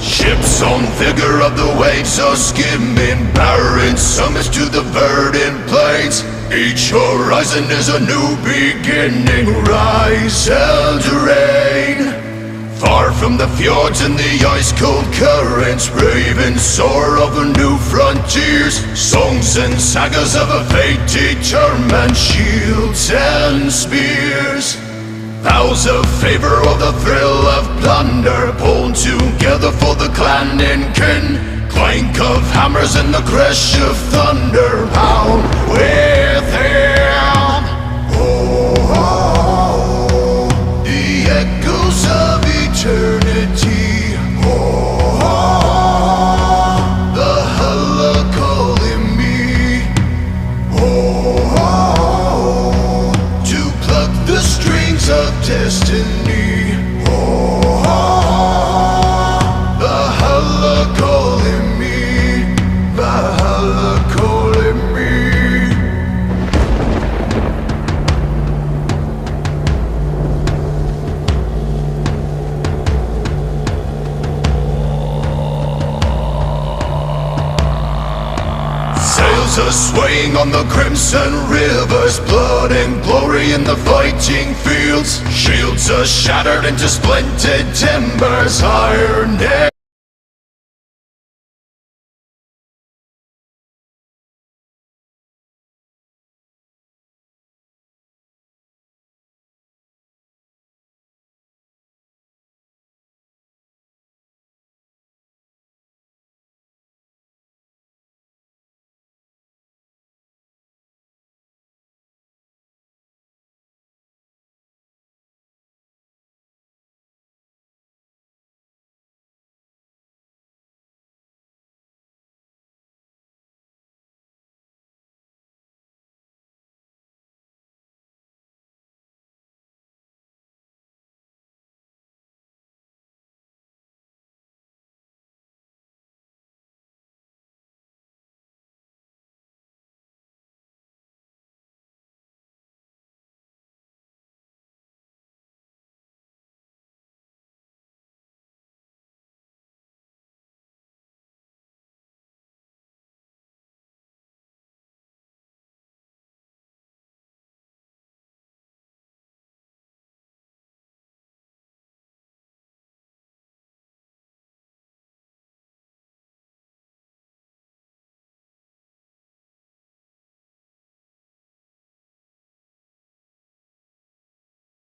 Ships on vigor of the waves are skimming barren summits to the verdant plains. Each horizon is a new beginning, rise and reign. Far from the fjords and the ice-cold currents, brave and soar over new frontiers. Songs and sagas of a fate determined, shields and spears. Vows of favor or the thrill of plunder, pulled together for the clan and kin. Clank of hammers and the crash of thunder, pound with him. Oh, oh, oh, the echoes of eternity. Oh, oh, the holla calling me. Oh, oh, to pluck the strings of destiny. Oh, oh, the holla calling me. The holla calling me. Sails are swaying on the crimson rivers, blood and glory in the fighting fields. Shields are shattered into splintered timbers, iron